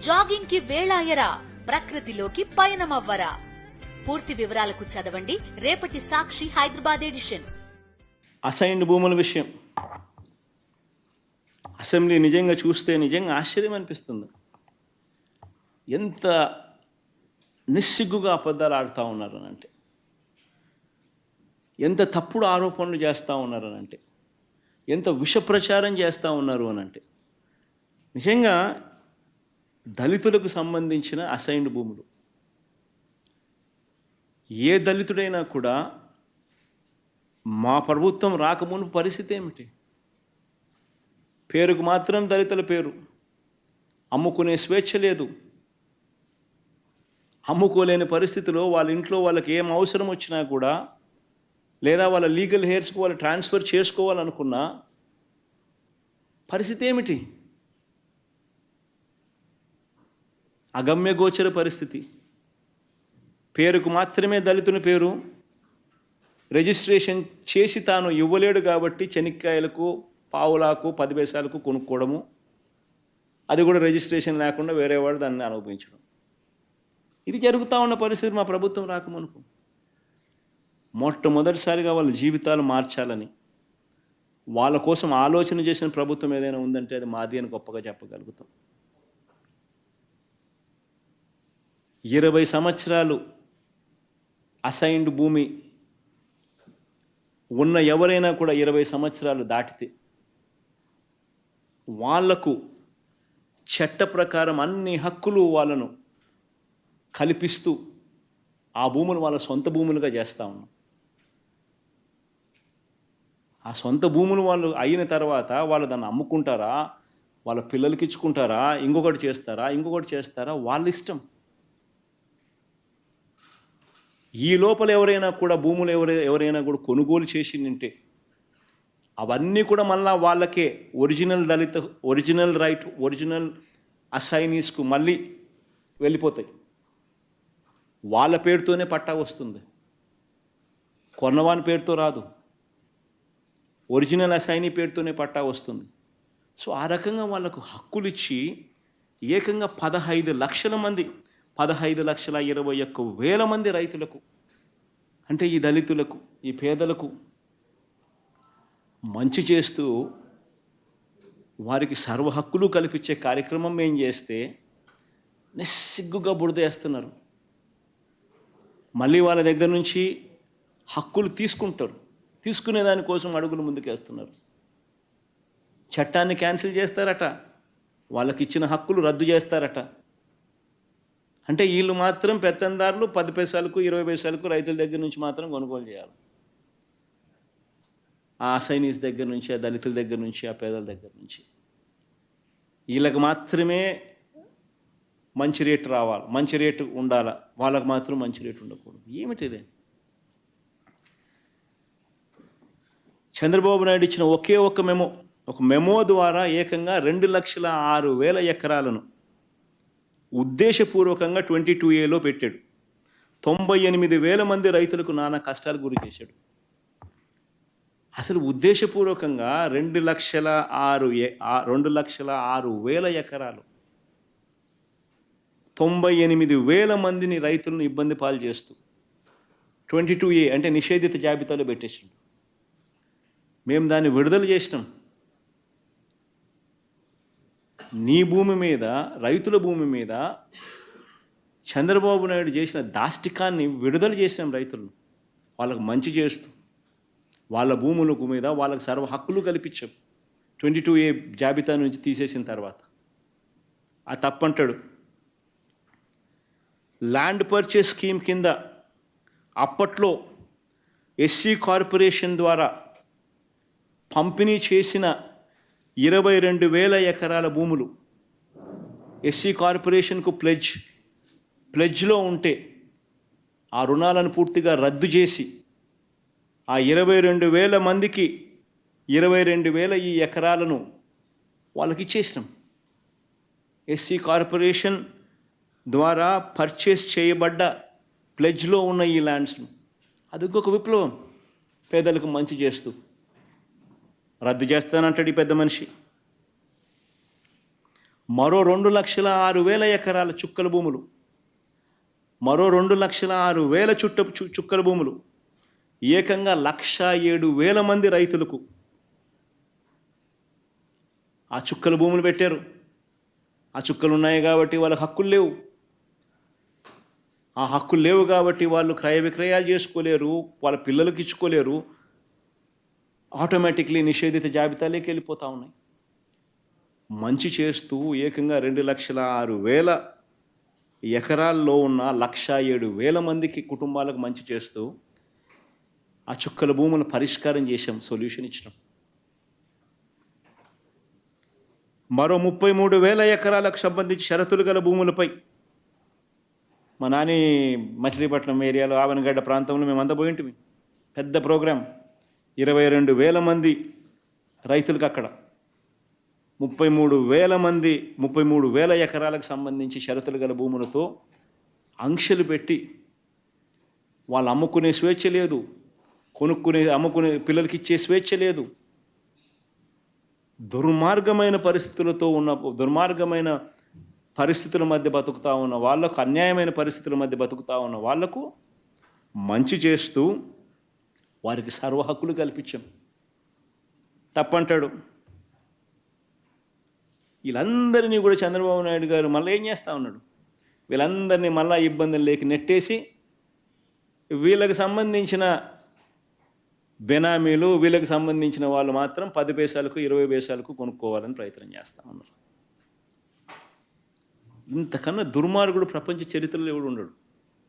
Jogging కి వేళాయరా, ప్రకృతిలోకి పయనమవ్వరా. పూర్తి వివరాలకు చదవండి రేపటి సాక్షి హైదరాబాద్ ఎడిషన్. అసైన్డ్ భూముల విషయం అసెంబ్లీ నిజంగా చూస్తే నిజంగా ఆశ్చర్యం అనిపిస్తుంది. ఎంత నిస్సిగ్గుగా అబద్ధాలు ఆడుతూ ఉన్నారనంటే, ఎంత తప్పుడు ఆరోపణలు చేస్తూ ఉన్నారనంటే, ఎంత విష ప్రచారం చేస్తూ ఉన్నారు అనంటే, నిజంగా దళితులకు సంబంధించిన అసైన్డ్ భూములు ఏ దళితుడైనా కూడా మా ప్రభుత్వం రాకముందు పరిస్థితి ఏమిటి? పేరుకు మాత్రం దళితుల పేరు, అమ్ముకునే స్వేచ్ఛ లేదు. అమ్ముకోలేని పరిస్థితిలో వాళ్ళ ఇంట్లో వాళ్ళకి ఏం అవసరం వచ్చినా కూడా, లేదా వాళ్ళ లీగల్ హెయిర్స్కి వాళ్ళు ట్రాన్స్ఫర్ చేసుకోవాలనుకున్న పరిస్థితి ఏమిటి? అగమ్యగోచర పరిస్థితి. పేరుకు మాత్రమే దళితుని పేరు రిజిస్ట్రేషన్ చేసి తాను ఇవ్వలేడు కాబట్టి చెనిక్కాయలకు, పావులాకు, 10 పైసలకు కొనుక్కోవడము, అది కూడా రిజిస్ట్రేషన్ లేకుండా వేరే వాడు దాన్ని అనుభవించడం. ఇది జరుగుతూ ఉన్న పరిస్థితి మా ప్రభుత్వం రాకమునుపు. మొట్టమొదటిసారిగా వాళ్ళ జీవితాలు మార్చాలని, వాళ్ళ కోసం ఆలోచన చేసిన ప్రభుత్వం ఏదైనా ఉందంటే అది మాది అని గొప్పగా చెప్పగలుగుతాం. 20 సంవత్సరాలు అసైన్డ్ భూమి ఉన్న ఎవరైనా కూడా 20 సంవత్సరాలు దాటితే వాళ్లకు చట్ట ప్రకారం అన్ని హక్కులు వాళ్ళను కల్పిస్తూ ఆ భూములు వాళ్ళ సొంత భూములుగా చేస్తూ ఉన్నాం. ఆ సొంత భూములు వాళ్ళు అయిన తర్వాత వాళ్ళు దాన్ని అమ్ముకుంటారా, వాళ్ళ పిల్లలకి ఇచ్చుకుంటారా, ఇంకొకటి చేస్తారా వాళ్ళ ఇష్టం. ఈ లోపల ఎవరైనా కూడా భూములు ఎవరైనా కూడా కొనుగోలు చేసి నింటే అవన్నీ కూడా మళ్ళా వాళ్ళకే ఒరిజినల్ రైట్, ఒరిజినల్ అసైనీస్కు మళ్ళీ వెళ్ళిపోతాయి. వాళ్ళ పేరుతోనే పట్టా వస్తుంది, కొన్నవాని పేరుతో రాదు. ఒరిజినల్ అసైనీ పేరుతోనే పట్టా వస్తుంది. సో ఆ రకంగా వాళ్ళకు హక్కులు ఇచ్చి ఏకంగా 15 లక్షల మంది, 15,21,000 మంది రైతులకు, అంటే ఈ దళితులకు, ఈ పేదలకు మంచి చేస్తూ వారికి సర్వ హక్కులు కల్పించే కార్యక్రమం ఏం చేస్తే నిస్సిగ్గుగా బురదేస్తున్నారు. మళ్ళీ వాళ్ళ దగ్గర నుంచి హక్కులు తీసుకుంటారు, తీసుకునే దానికోసం అడుగులు ముందుకేస్తున్నారు. చట్టాన్ని క్యాన్సిల్ చేస్తారట, వాళ్ళకి ఇచ్చిన హక్కులు రద్దు చేస్తారట. అంటే వీళ్ళు మాత్రం పెత్తందారులు 10 పైసలకు 20 పైసలకు రైతుల దగ్గర నుంచి మాత్రం కొనుగోలు చేయాలి. ఆ అసైనీస్ దగ్గర నుంచి, ఆ దళితుల దగ్గర నుంచి, ఆ పేదల దగ్గర నుంచి వీళ్ళకి మాత్రమే మంచి రేటు రావాలి, మంచి రేటు ఉండాలా, వాళ్ళకు మాత్రం మంచి రేటు ఉండకూడదు. ఏమిటిదే? చంద్రబాబు నాయుడు ఇచ్చిన ఒకే ఒక మెమో ద్వారా ఏకంగా 2,06,000 ఎకరాలను ఉద్దేశపూర్వకంగా 22A పెట్టాడు. 98,000 మంది రైతులకు నానా కష్టాలకు గురి చేశాడు. అసలు ఉద్దేశపూర్వకంగా 2,06,000 ఎకరాలు, 98,000 మందిని రైతులను ఇబ్బంది పాలు చేస్తూ 22A అంటే నిషేధిత జాబితాలో పెట్టేసాడు. మేము దాన్ని విడుదల చేసినాం. నీ భూమి మీద, రైతుల భూమి మీద చంద్రబాబు నాయుడు చేసిన దాష్టికాన్ని విడుదల చేసాం. రైతులను వాళ్ళకు మంచి చేస్తూ వాళ్ళ భూములకు మీద వాళ్ళకు సర్వ హక్కులు కల్పించాం 22A జాబితా నుంచి తీసేసిన తర్వాత. ఆ తప్పంటాడు. ల్యాండ్ పర్చేస్ స్కీమ్ కింద అప్పట్లో ఎస్సీ కార్పొరేషన్ ద్వారా పంపిణీ చేసిన 22,000 ఎకరాల భూములు ఎస్సీ కార్పొరేషన్కు ప్లెడ్జ్లో ఉంటే ఆ రుణాలను పూర్తిగా రద్దు చేసి ఆ 22,000 మందికి 22,000 ఈ ఎకరాలను వాళ్ళకి ఇచ్చేసినాం. ఎస్సీ కార్పొరేషన్ ద్వారా పర్చేస్ చేయబడ్డ ప్లెడ్జ్లో ఉన్న ఈ ల్యాండ్స్ను, అది ఇంకొక విప్లవం. పేదలకు మంచి చేస్తూ రద్దు చేస్తానంటాడు ఈ పెద్ద మనిషి. మరో 2,06,000 ఎకరాల చుక్కల భూములు, మరో 2,06,000 చుక్కల భూములు, ఏకంగా 1,07,000 మంది రైతులకు ఆ చుక్కల భూములు పెట్టారు. ఆ చుక్కలు ఉన్నాయి కాబట్టి వాళ్ళకి హక్కులు లేవు. ఆ హక్కులు లేవు కాబట్టి వాళ్ళు క్రయ విక్రయాలు చేసుకోలేరు, వాళ్ళ పిల్లలకి ఇచ్చుకోలేరు. ఆటోమేటిక్లీ నిషేధిత జాబితాలోకి వెళ్ళిపోతూ ఉన్నాయి. మంచి చేస్తూ ఏకంగా 2,06,000 ఎకరాల్లో ఉన్న 1,07,000 మందికి కుటుంబాలకు మంచి చేస్తూ ఆ చుక్కల భూములను పరిష్కారం చేశాం, సొల్యూషన్ ఇచ్చినాం. మరో 33,000 ఎకరాలకు సంబంధించి షరతులు గల భూములపై మా నాని మచిలీపట్నం ఏరియాలో ఆవనగడ్డ ప్రాంతంలో మేమంతా పోయింటిమి. పెద్ద ప్రోగ్రాం, 22,000 మంది రైతులకు అక్కడ 33,000 ఎకరాలకు సంబంధించి షరతులు గల భూములతో ఆంక్షలు పెట్టి వాళ్ళు అమ్ముకునే స్వేచ్ఛ లేదు, అమ్ముకునే పిల్లలకి ఇచ్చే స్వేచ్ఛ లేదు. దుర్మార్గమైన పరిస్థితుల మధ్య బతుకుతూ ఉన్న వాళ్లకు, అన్యాయమైన పరిస్థితుల మధ్య బతుకుతూ ఉన్న వాళ్లకు మంచి చేస్తూ వారికి సర్వ హక్కులు కల్పించాం. తప్పంటాడు. వీళ్ళందరినీ కూడా చంద్రబాబు నాయుడు గారు మళ్ళీ ఏం చేస్తూ ఉన్నాడు, వీళ్ళందరినీ మళ్ళా ఇబ్బందులు లేక నెట్టేసి వీళ్ళకి సంబంధించిన బెనామీలు, వీళ్ళకి సంబంధించిన వాళ్ళు మాత్రం 10 పైసలకు 20 పైసలకు కొనుక్కోవాలని ప్రయత్నం చేస్తూ ఉన్నారు. ఇంతకన్నా దుర్మార్గుడు ప్రపంచ చరిత్రలో ఎవడు ఉండడు.